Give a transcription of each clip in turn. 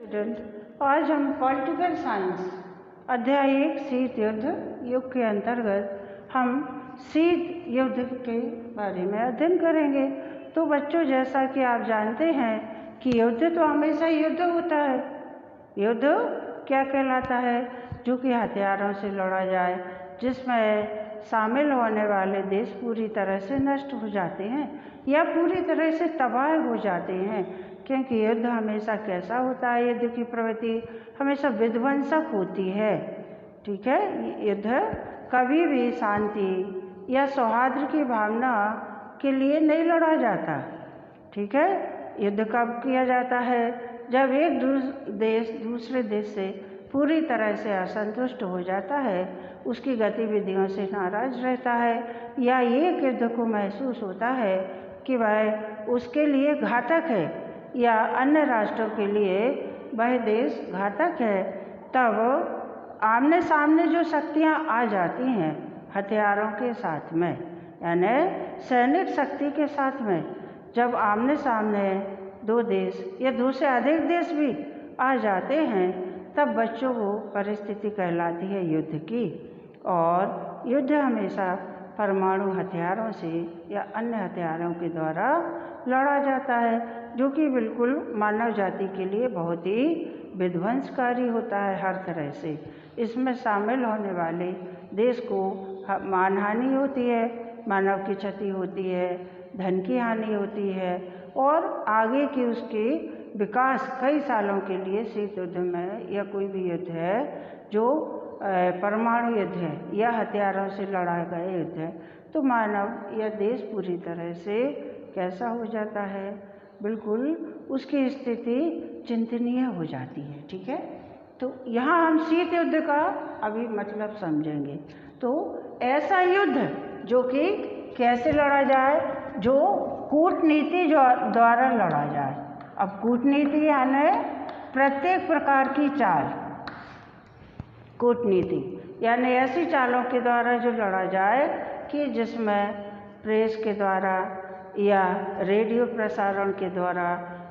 Student, आज हम political science अध्याय 1 शीत युद्ध युग के अंतर्गत हम शीत युद्ध के बारे में अध्ययन करेंगे। तो बच्चों, जैसा कि आप जानते हैं कि युद्ध तो हमेशा युद्ध होता है। युद्ध क्या कहलाता है? जो कि हथियारों से लड़ा जाए, जिसमें शामिल होने वाले देश पूरी तरह से नष्ट हो जाते हैं या पूरी तरह से तबाह हो जाते हैं। क्योंकि युद्ध हमेशा कैसा होता है? युद्ध की प्रवृत्ति हमेशा विध्वंसक होती है। ठीक है, युद्ध कभी भी शांति या सौहार्द की भावना के लिए नहीं लड़ा जाता। ठीक है, युद्ध कब किया जाता है? जब एक देश दूसरे देश से पूरी तरह से असंतुष्ट हो जाता है, उसकी गतिविधियों से नाराज रहता है, या एक युद्ध को महसूस होता है कि वह उसके लिए घातक है या अन्य राष्ट्रों के लिए वह देश घातक है, तब आमने सामने जो शक्तियां आ जाती हैं हथियारों के साथ में, यानी सैनिक शक्ति के साथ में, जब आमने सामने दो देश या दो से अधिक देश भी आ जाते हैं, तब बच्चों को परिस्थिति कहलाती है युद्ध की। और युद्ध हमेशा परमाणु हथियारों से या अन्य हथियारों के द्वारा लड़ा जाता है, जो कि बिल्कुल मानव जाति के लिए बहुत ही विध्वंसकारी होता है हर तरह से। इसमें शामिल होने वाले देश को मानहानि होती है, मानव की क्षति होती है, धन की हानि होती है, और आगे की उसके विकास कई सालों के लिए शीत युद्ध में या कोई भी युद्ध है जो परमाणु युद्ध है या हथियारों से लड़ा गया युद्ध है, तो मानव या देश पूरी तरह से कैसा हो जाता है? बिल्कुल उसकी स्थिति चिंतनीय हो जाती है। ठीक है, तो यहाँ हम शीत युद्ध का अभी मतलब समझेंगे। तो ऐसा युद्ध जो कि कैसे लड़ा जाए? जो कूटनीति द्वारा लड़ा जाए। अब कूटनीति यानी प्रत्येक प्रकार की चाल, कूटनीति यानी ऐसी चालों के द्वारा जो लड़ा जाए कि जिसमें प्रेस के द्वारा या रेडियो प्रसारण के द्वारा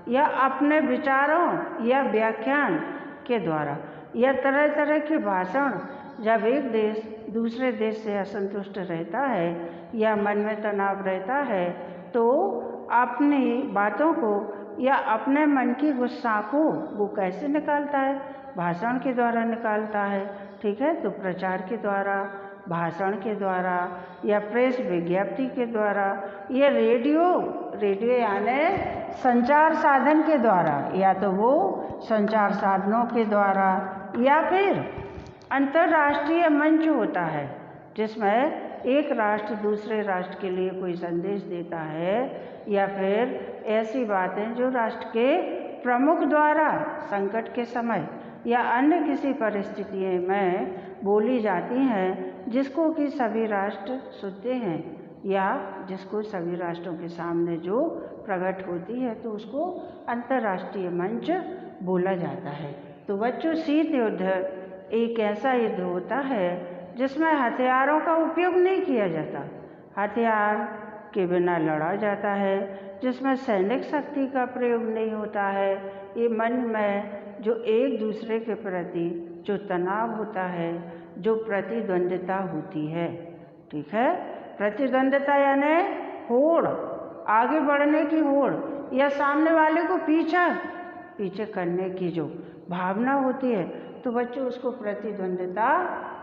या अपने विचारों या व्याख्यान के द्वारा या तरह तरह के भाषण, जब एक देश दूसरे देश से असंतुष्ट रहता है या मन में तनाव रहता है, तो अपनी बातों को या अपने मन की गुस्सा को वो कैसे निकालता है? भाषण के द्वारा निकालता है। ठीक है, तो प्रचार के द्वारा, भाषण के द्वारा, या प्रेस विज्ञप्ति के द्वारा, या रेडियो यानी संचार साधन के द्वारा, या तो वो संचार साधनों के द्वारा, या फिर अंतर्राष्ट्रीय मंच होता है जिसमें एक राष्ट्र दूसरे राष्ट्र के लिए कोई संदेश देता है, या फिर ऐसी बातें जो राष्ट्र के प्रमुख द्वारा संकट के समय या अन्य किसी परिस्थिति में बोली जाती हैं, जिसको कि सभी राष्ट्र सुनते हैं या जिसको सभी राष्ट्रों के सामने जो प्रकट होती है, तो उसको अंतर्राष्ट्रीय मंच बोला जाता है। तो बच्चों, शीत युद्ध एक ऐसा युद्ध होता है जिसमें हथियारों का उपयोग नहीं किया जाता, हथियार के बिना लड़ा जाता है, जिसमें सैनिक शक्ति का प्रयोग नहीं होता है। ये मन में जो एक दूसरे के प्रति जो तनाव होता है, जो प्रतिद्वंद्विता होती है। ठीक है, प्रतिद्वंद्विता यानी होड़, आगे बढ़ने की होड़, या सामने वाले को पीछे करने की जो भावना होती है, तो बच्चों उसको प्रतिद्वंद्विता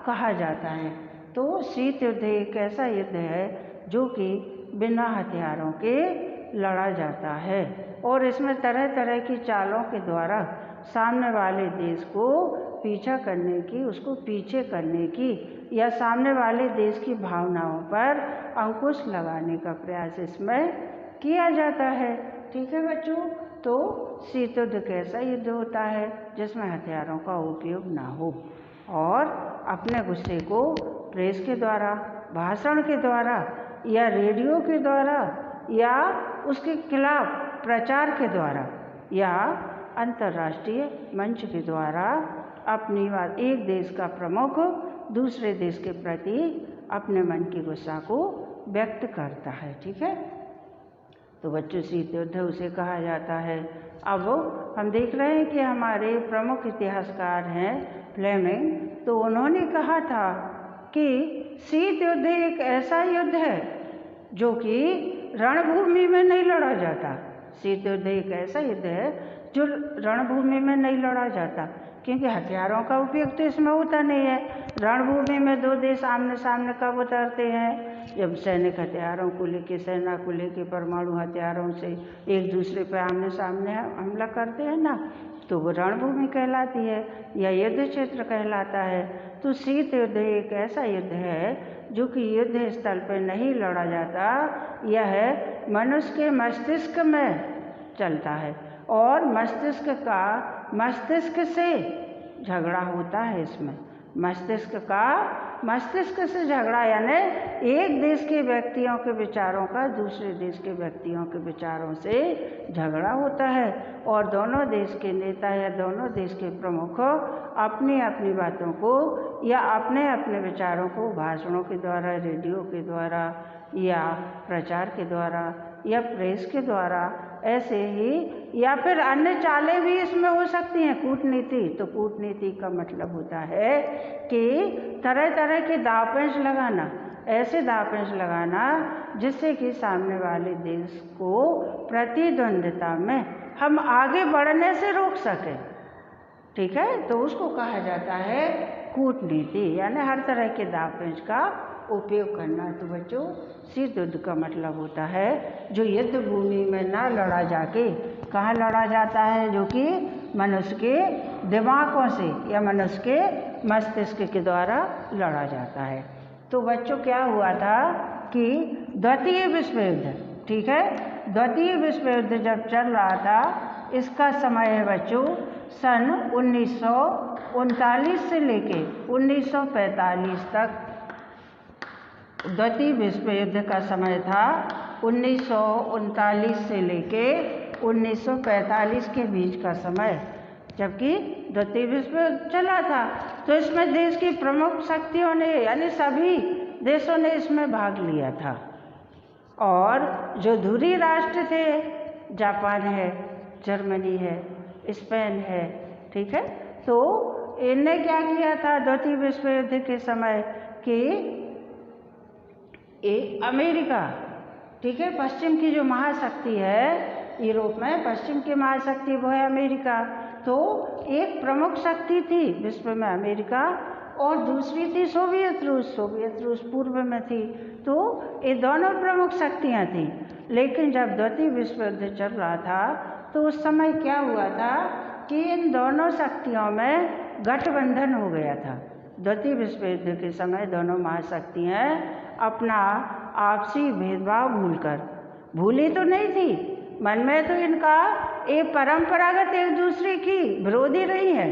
कहा जाता है। तो शीत युद्ध एक ऐसा युद्ध है जो कि बिना हथियारों के लड़ा जाता है, और इसमें तरह तरह की चालों के द्वारा सामने वाले देश को पीछा करने की, उसको पीछे करने की, या सामने वाले देश की भावनाओं पर अंकुश लगाने का प्रयास इसमें किया जाता है। ठीक है बच्चों, तो शीत युद्ध कैसा युद्ध होता है जिसमें हथियारों का उपयोग ना हो, और अपने गुस्से को प्रेस के द्वारा, भाषण के द्वारा, या रेडियो के द्वारा, या उसके खिलाफ प्रचार के द्वारा, या अंतर्राष्ट्रीय मंच के द्वारा अपनी बात, एक देश का प्रमुख दूसरे देश के प्रति अपने मन की गुस्सा को व्यक्त करता है। ठीक है, तो बच्चों शीत युद्ध उसे कहा जाता है। अब हम देख रहे हैं कि हमारे प्रमुख इतिहासकार हैं फ्लेमिंग, तो उन्होंने कहा था कि शीत युद्ध एक ऐसा युद्ध है जो कि रणभूमि में नहीं लड़ा जाता। शीत युद्ध एक ऐसा युद्ध है जो रणभूमि में नहीं लड़ा जाता, क्योंकि हथियारों का उपयोग तो इसमें होता नहीं है। रणभूमि में दो देश आमने सामने कब उतरते हैं? जब सैनिक हथियारों को लेके, सेना को लेके, परमाणु हथियारों से एक दूसरे पर आमने सामने हमला करते हैं ना, तो वो रणभूमि कहलाती है या युद्ध क्षेत्र कहलाता है। तो शीत युद्ध एक ऐसा युद्ध है जो कि युद्ध स्थल पर नहीं लड़ा जाता, यह मनुष्य के मस्तिष्क में चलता है और मस्तिष्क का मस्तिष्क से झगड़ा होता है। इसमें मस्तिष्क का मस्तिष्क से झगड़ा, यानी एक देश के व्यक्तियों के विचारों का दूसरे देश के व्यक्तियों के विचारों से झगड़ा होता है और दोनों देश के नेता या दोनों देश के प्रमुख अपनी अपनी बातों को या अपने अपने विचारों को भाषणों के द्वारा, रेडियो के द्वारा या प्रचार के द्वारा या प्रेस के द्वारा, ऐसे ही या फिर अन्य चालें भी इसमें हो सकती हैं। कूटनीति, तो कूटनीति का मतलब होता है कि तरह तरह के दांवपेच लगाना, ऐसे दांवपेच लगाना जिससे कि सामने वाले देश को प्रतिद्वंद्विता में हम आगे बढ़ने से रोक सकें। ठीक है, तो उसको कहा जाता है कूटनीति, यानी हर तरह के दांवपेच का उपयोग करना। तो बच्चों शीत युद्ध का मतलब होता है जो युद्ध भूमि में ना लड़ा जाके कहाँ लड़ा जाता है, जो कि मनुष्य के दिमागों से या मनुष्य के मस्तिष्क के द्वारा लड़ा जाता है। तो बच्चों क्या हुआ था कि द्वितीय विश्व युद्ध, ठीक है, द्वितीय विश्व युद्ध जब चल रहा था, इसका समय है बच्चों सन 1939 से लेके 1945 तक। द्वितीय विश्व युद्ध का समय था 1939 से लेके 1945 के बीच का समय, जबकि द्वितीय विश्व युद्ध चला था। तो इसमें देश की प्रमुख शक्तियों ने, यानी सभी देशों ने इसमें भाग लिया था और जो धुरी राष्ट्र थे, जापान है, जर्मनी है, स्पेन है, ठीक है, तो इनने क्या किया था द्वितीय विश्व युद्ध के समय कि अमेरिका, ठीक है, पश्चिम की जो महाशक्ति है यूरोप में, पश्चिम की महाशक्ति वो है अमेरिका। तो एक प्रमुख शक्ति थी विश्व में अमेरिका और दूसरी थी सोवियत रूस। सोवियत रूस पूर्व में थी। तो ये दोनों प्रमुख शक्तियाँ थी। लेकिन जब द्वितीय विश्व युद्ध चल रहा था तो उस समय क्या हुआ था कि इन दोनों शक्तियों में गठबंधन हो गया था। द्वितीय विश्व युद्ध के समय दोनों महाशक्तियाँ अपना आपसी भेदभाव भूली तो नहीं थी, मन में तो इनका एक परंपरागत एक दूसरे की विरोधी रही है।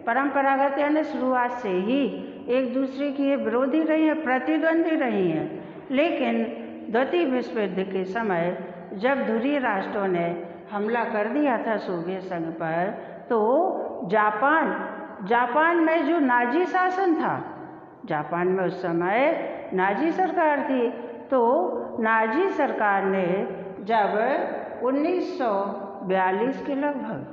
परंपरागत यानी शुरुआत से ही एक दूसरे की ये विरोधी रही है, प्रतिद्वंदी रही हैं। लेकिन द्वितीय विश्व युद्ध के समय जब ध्रुवीय राष्ट्रों ने हमला कर दिया था सोवियत संघ पर, तो जापान में जो नाजी शासन था, जापान में उस समय नाजी सरकार थी, तो नाजी सरकार ने जब 1942 के लगभग,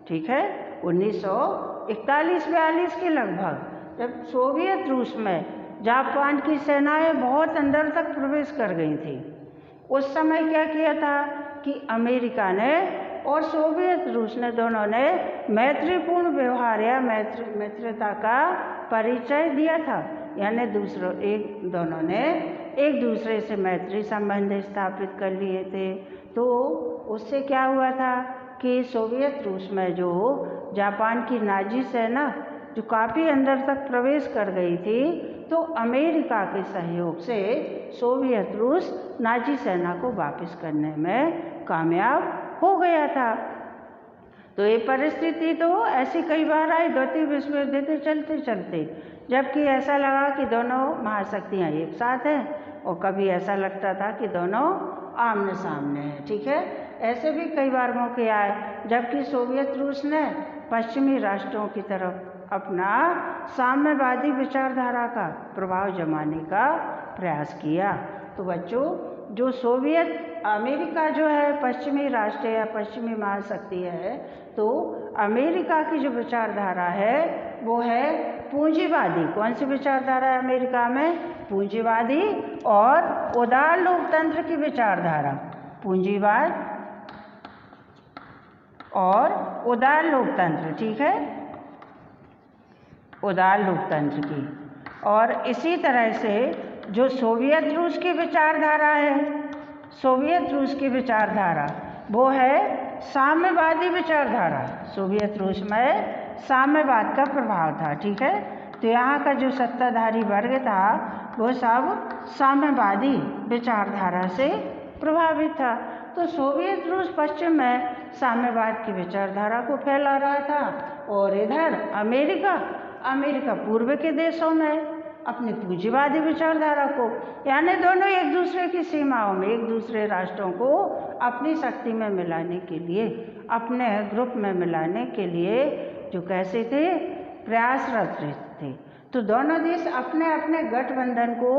ठीक है, 1941-42 के लगभग, जब सोवियत रूस में जापान की सेनाएं बहुत अंदर तक प्रवेश कर गई थी, उस समय क्या किया था कि अमेरिका ने और सोवियत रूस ने दोनों ने मैत्रीपूर्ण व्यवहार या मित्रता का परिचय दिया था। यानी दोनों ने एक दूसरे से मैत्री संबंध स्थापित कर लिए थे। तो उससे क्या हुआ था कि सोवियत रूस में जो जापान की नाजी सेना जो काफ़ी अंदर तक प्रवेश कर गई थी, तो अमेरिका के सहयोग से सोवियत रूस नाजी सेना को वापस करने में कामयाब हो गया था। तो ये परिस्थिति तो ऐसी कई बार आई द्वितीय विश्व युद्ध के चलते चलते, जबकि ऐसा लगा कि दोनों महाशक्तियाँ एक साथ हैं और कभी ऐसा लगता था कि दोनों आमने सामने हैं। ठीक है, ऐसे भी कई बार मौके आए जबकि सोवियत रूस ने पश्चिमी राष्ट्रों की तरफ अपना साम्यवादी विचारधारा का प्रभाव जमाने का प्रयास किया। तो बच्चों, जो सोवियत अमेरिका जो है पश्चिमी राष्ट्र या पश्चिमी महाशक्ति है, तो अमेरिका की जो विचारधारा है वो है पूंजीवादी। कौन सी विचारधारा है अमेरिका में? पूंजीवादी और उदार लोकतंत्र की विचारधारा। पूंजीवाद और उदार लोकतंत्र, ठीक है, उदार लोकतंत्र की। और इसी तरह से जो सोवियत रूस की विचारधारा है, सोवियत रूस की विचारधारा वो है साम्यवादी विचारधारा। सोवियत रूस में साम्यवाद का प्रभाव था, ठीक है। तो यहाँ का जो सत्ताधारी वर्ग था वो सब साम्यवादी विचारधारा से प्रभावित था। तो सोवियत रूस पश्चिम में साम्यवाद की विचारधारा को फैला रहा था, और इधर अमेरिका पूर्व के देशों में अपनी पूंजीवादी विचारधारा को, यानी दोनों एक दूसरे की सीमाओं में, एक दूसरे राष्ट्रों को अपनी शक्ति में मिलाने के लिए, अपने ग्रुप में मिलाने के लिए जो कैसे थे, प्रयासरत थे। तो दोनों देश अपने अपने गठबंधन को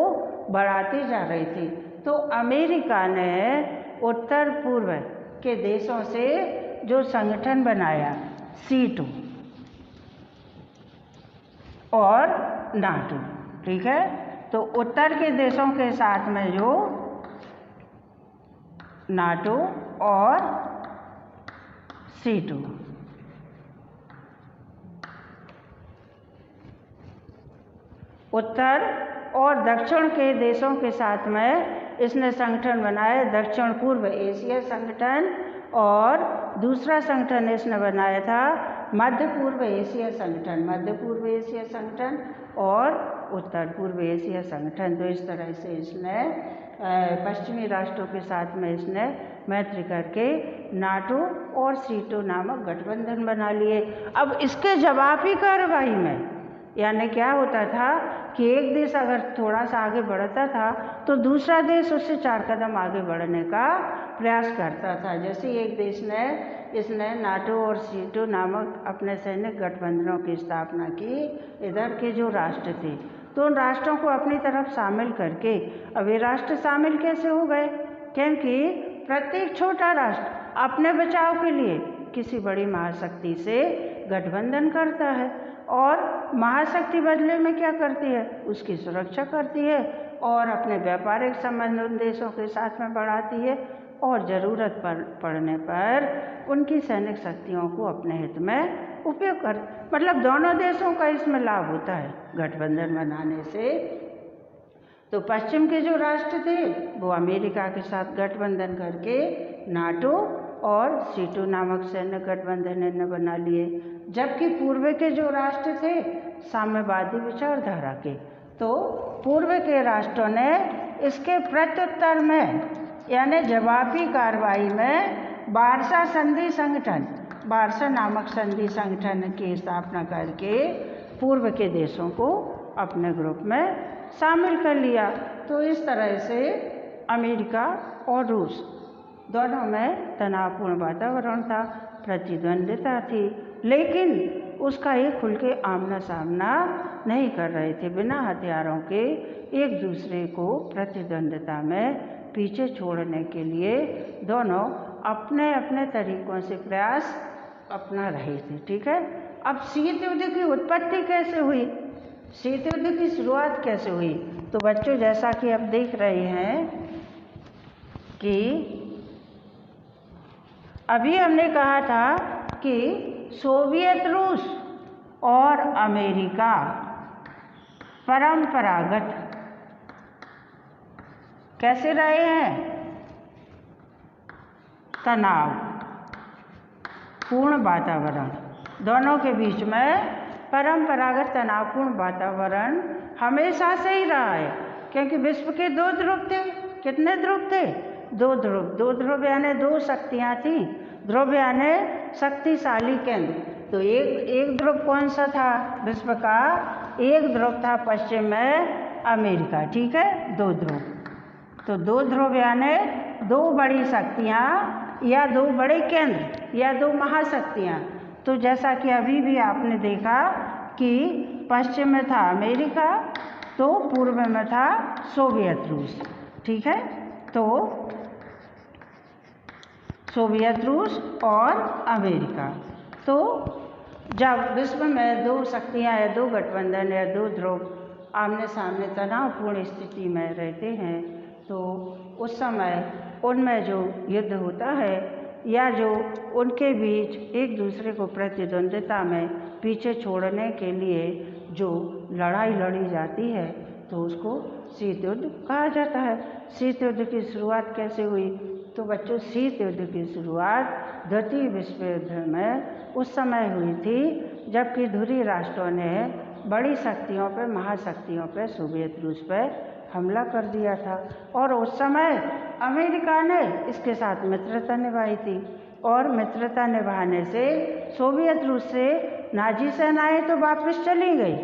बढ़ाते जा रहे थे। तो अमेरिका ने उत्तर पूर्व के देशों से जो संगठन बनाया, C2 और NATO, ठीक है। तो उत्तर के देशों के साथ में जो NATO और C2, उत्तर और दक्षिण के देशों के साथ में इसने संगठन बनाया, दक्षिण पूर्व एशिया संगठन, और दूसरा संगठन इसने बनाया था मध्य पूर्व एशिया संगठन, मध्य पूर्व एशिया संगठन और उत्तर पूर्व एशिया संगठन। तो इस तरह से इसने पश्चिमी राष्ट्रों के साथ में इसने मैत्री करके NATO और C2 नामक गठबंधन बना लिए। अब इसके जवाबी कार्रवाई में, यानी क्या होता था कि एक देश अगर थोड़ा सा आगे बढ़ता था तो दूसरा देश उससे 4 कदम आगे बढ़ने का प्रयास करता था। जैसे एक देश ने इसने NATO और C2 नामक अपने सैनिक गठबंधनों की स्थापना की, इधर के जो राष्ट्र थे तो उन राष्ट्रों को अपनी तरफ शामिल करके, अब ये राष्ट्र शामिल कैसे हो गए? क्योंकि प्रत्येक छोटा राष्ट्र अपने बचाव के लिए किसी बड़ी महाशक्ति से गठबंधन करता है, और महाशक्ति बदले में क्या करती है? उसकी सुरक्षा करती है और अपने व्यापारिक संबंध उन देशों के साथ में बढ़ाती है, और ज़रूरत पड़ने पर उनकी सैनिक शक्तियों को अपने हित में उपयोग कर, मतलब दोनों देशों का इसमें लाभ होता है गठबंधन बनाने से। तो पश्चिम के जो राष्ट्र थे वो अमेरिका के साथ गठबंधन करके NATO और C2 नामक सैन्य गठबंधन इन्हें बना लिए, जबकि पूर्व के जो राष्ट्र थे साम्यवादी विचारधारा के, तो पूर्व के राष्ट्रों ने इसके प्रत्युत्तर में, यानी जवाबी कार्रवाई में वार्सा संधि संगठन, वार्सा नामक संधि संगठन की स्थापना करके पूर्व के देशों को अपने ग्रुप में शामिल कर लिया। तो इस तरह से अमेरिका और रूस दोनों में तनावपूर्ण वातावरण था, प्रतिद्वंदिता थी, लेकिन उसका एक खुल के आमना सामना नहीं कर रहे थे। बिना हथियारों के एक दूसरे को प्रतिद्वंदिता में पीछे छोड़ने के लिए दोनों अपने अपने तरीकों से प्रयास अपना रहे थे, ठीक है। अब शीत युद्ध की उत्पत्ति कैसे हुई, शीत युद्ध की शुरुआत कैसे हुई? तो बच्चों, जैसा कि आप देख रहे हैं कि अभी हमने कहा था कि सोवियत रूस और अमेरिका परंपरागत कैसे रहे हैं? तनाव पूर्ण वातावरण, दोनों के बीच में परंपरागत तनावपूर्ण वातावरण हमेशा से ही रहा है, क्योंकि विश्व के 2 ध्रुव थे। कितने ध्रुव थे? 2 ध्रुव। 2 ध्रुव यानी 2 शक्तियाँ थीं। ध्रुव यानी शक्तिशाली केंद्र। तो एक ध्रुव कौन सा था विश्व का? एक ध्रुव था पश्चिम में अमेरिका, ठीक है, 2 ध्रुव। तो 2 ध्रुव यानी 2 बड़ी शक्तियाँ या 2 बड़े केंद्र या 2 महाशक्तियाँ। तो जैसा कि अभी भी आपने देखा कि पश्चिम में था अमेरिका, तो पूर्व में था सोवियत रूस, ठीक है। तो सोवियत रूस और अमेरिका। तो जब विश्व में दो शक्तियाँ या दो गठबंधन या दो ध्रुव आमने सामने तनावपूर्ण स्थिति में रहते हैं तो उस समय उनमें जो युद्ध होता है या जो उनके बीच एक दूसरे को प्रतिद्वंद्विता में पीछे छोड़ने के लिए जो लड़ाई लड़ी जाती है तो उसको शीत युद्ध कहा जाता है। शीत युद्ध की शुरुआत कैसे हुई? तो बच्चों, शीत युद्ध की शुरुआत द्वितीय विश्व युद्ध में उस समय हुई थी जबकि ध्रुवीय राष्ट्रों ने बड़ी शक्तियों पर, महाशक्तियों पर, सोवियत रूस पर हमला कर दिया था और उस समय अमेरिका ने इसके साथ मित्रता निभाई थी और मित्रता निभाने से सोवियत रूस से नाजी सेनाएं तो वापस चली गई,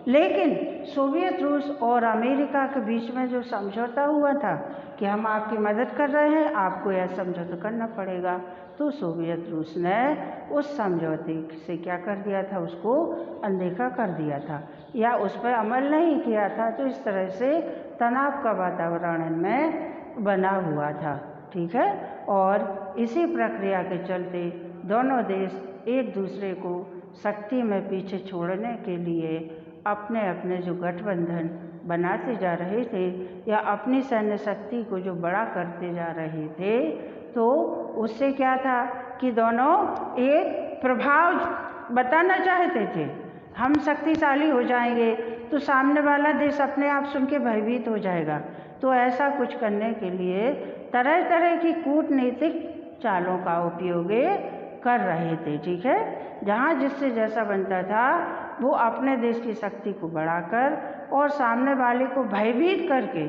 लेकिन सोवियत रूस और अमेरिका के बीच में जो समझौता हुआ था कि हम आपकी मदद कर रहे हैं, आपको यह समझौता करना पड़ेगा, तो सोवियत रूस ने उस समझौते से क्या कर दिया था? उसको अनदेखा कर दिया था या उस पर अमल नहीं किया था। तो इस तरह से तनाव का वातावरण में बना हुआ था, ठीक है। और इसी प्रक्रिया के चलते दोनों देश एक दूसरे को शक्ति में पीछे छोड़ने के लिए अपने अपने जो गठबंधन बनाते जा रहे थे या अपनी सैन्य शक्ति को जो बड़ा करते जा रहे थे, तो उससे क्या था कि दोनों एक प्रभाव बताना चाहते थे। हम शक्तिशाली हो जाएंगे तो सामने वाला देश अपने आप सुन के भयभीत हो जाएगा। तो ऐसा कुछ करने के लिए तरह तरह की कूटनीतिक चालों का उपयोग कर रहे थे, ठीक है। जहाँ जिससे जैसा बनता था वो अपने देश की शक्ति को बढ़ाकर और सामने वाले को भयभीत करके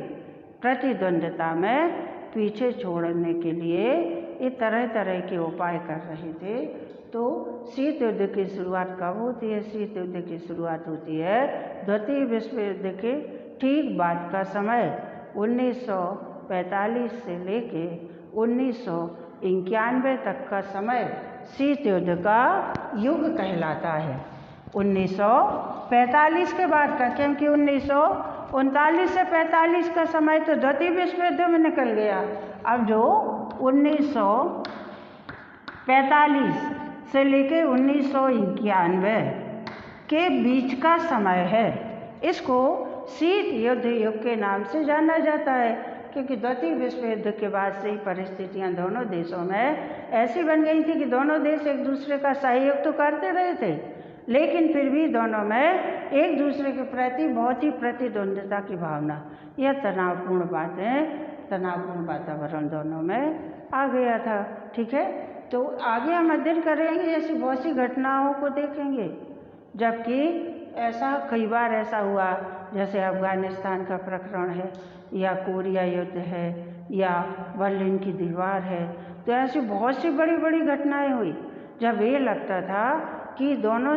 प्रतिद्वंद्विता में पीछे छोड़ने के लिए ये तरह तरह के उपाय कर रहे थे। तो शीत युद्ध की शुरुआत कब होती है? शीत युद्ध की शुरुआत होती है द्वितीय विश्व युद्ध के ठीक बाद का समय 1945 से लेके 1991 तक का समय शीत युद्ध का युग कहलाता है। 1945 के बाद का, क्योंकि 1939 से 45 का समय तो द्वितीय विश्व युद्ध में निकल गया। अब जो 1945 से लेके 1991 के बीच का समय है, इसको शीत युद्ध युग के नाम से जाना जाता है, क्योंकि द्वितीय विश्व युद्ध के बाद से ही परिस्थितियां दोनों देशों में ऐसी बन गई थी कि दोनों देश एक दूसरे का सहयोग तो करते रहे थे, लेकिन फिर भी दोनों में एक दूसरे के प्रति बहुत ही प्रतिद्वंद्विता की भावना या तनावपूर्ण वातावरण दोनों में आ गया था, ठीक है। तो आगे हम अध्ययन करेंगे, ऐसी बहुत सी घटनाओं को देखेंगे, जबकि ऐसा कई बार ऐसा हुआ, जैसे अफ़गानिस्तान का प्रकरण है या कोरिया युद्ध है या बर्लिन की दीवार है। तो ऐसी बहुत सी बड़ी बड़ी घटनाएं हुई जब ये लगता था कि दोनों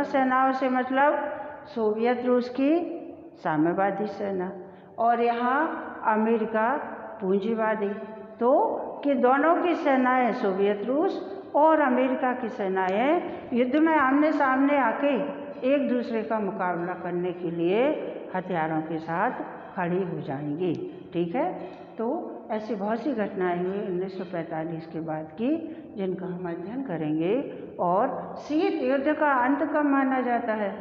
सेनाओं से मतलब सोवियत रूस की साम्यवादी सेना और यहाँ अमेरिका पूंजीवादी, तो कि दोनों की सेनाएं, सोवियत रूस और अमेरिका की सेनाएं युद्ध में आमने सामने आके एक दूसरे का मुकाबला करने के लिए हथियारों के साथ खड़ी हो जाएंगी, ठीक है। तो ऐसी बहुत सी घटनाएं हुई 1945 के बाद की, जिनका हम अध्ययन करेंगे। और शीत युद्ध का अंत कब माना जाता है?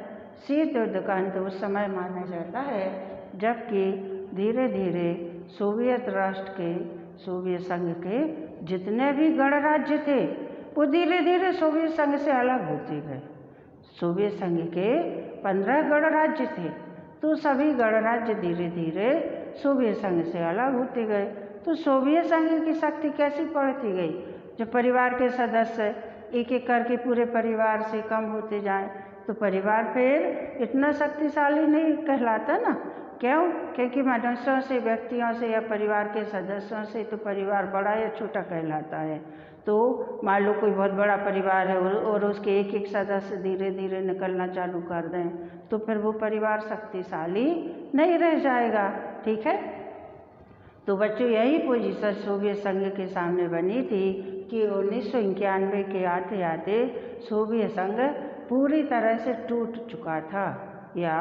शीत युद्ध का अंत उस समय माना जाता है जबकि धीरे धीरे सोवियत राष्ट्र के, सोवियत संघ के जितने भी गणराज्य थे वो धीरे धीरे सोवियत संघ से अलग होते गए। सोवियत संघ के 15 गणराज्य थे, तो सभी गणराज्य धीरे धीरे सोवियत संघ से अलग होते गए। तो सोवियत संघ की शक्ति कैसी बढ़ती गई? जब परिवार के सदस्य एक एक करके पूरे परिवार से कम होते जाएं तो परिवार फिर इतना शक्तिशाली नहीं कहलाता ना। क्यों? क्योंकि मनुष्यों से, व्यक्तियों से या परिवार के सदस्यों से तो परिवार बड़ा या छोटा कहलाता है। तो मान लो कोई बहुत बड़ा परिवार है और उसके एक एक सदस्य धीरे धीरे निकलना चालू कर दें तो फिर वो परिवार शक्तिशाली नहीं रह जाएगा, ठीक है। तो बच्चों, यही पोजीशन सोवियत संघ के सामने बनी थी कि 1991 के आते आते सोवियत संघ पूरी तरह से टूट चुका था या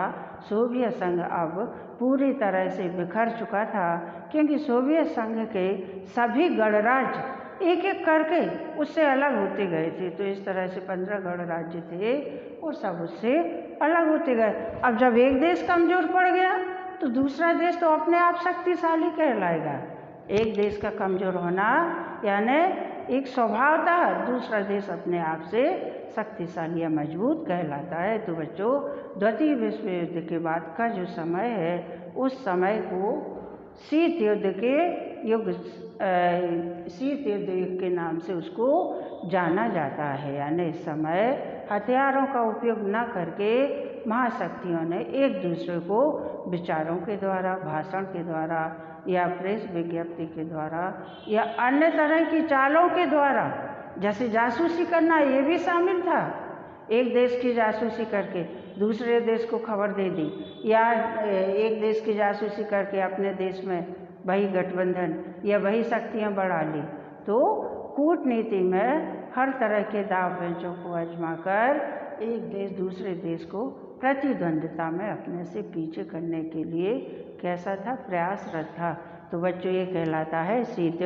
सोवियत संघ अब पूरी तरह से बिखर चुका था, क्योंकि सोवियत संघ के सभी गणराज्य एक एक करके उससे अलग होते गए थे। तो इस तरह से 15 गणराज्य थे और सब उससे अलग होते गए। अब जब एक देश कमज़ोर पड़ गया तो दूसरा देश तो अपने आप शक्तिशाली कहलाएगा। एक देश का कमज़ोर होना यानी एक स्वभाव था, दूसरा देश अपने आप से शक्तिशाली या मजबूत कहलाता है। तो बच्चों, द्वितीय विश्व युद्ध के बाद का जो समय है उस समय को शीत युद्ध के युग के नाम से उसको जाना जाता है। यानी इस समय हथियारों का उपयोग न करके महाशक्तियों ने एक दूसरे को विचारों के द्वारा, भाषण के द्वारा या प्रेस विज्ञप्ति के द्वारा या अन्य तरह की चालों के द्वारा, जैसे जासूसी करना ये भी शामिल था। एक देश की जासूसी करके दूसरे देश को खबर दे दी, या एक देश की जासूसी करके अपने देश में वही गठबंधन या वही शक्तियाँ बढ़ा ली। तो कूटनीति में हर तरह के दाव पेचों को आजमाकर एक देश दूसरे देश को प्रतिद्वंद्विता में अपने से पीछे करने के लिए कैसा था, प्रयासरत था। तो बच्चों, ये कहलाता है शीत युद्ध।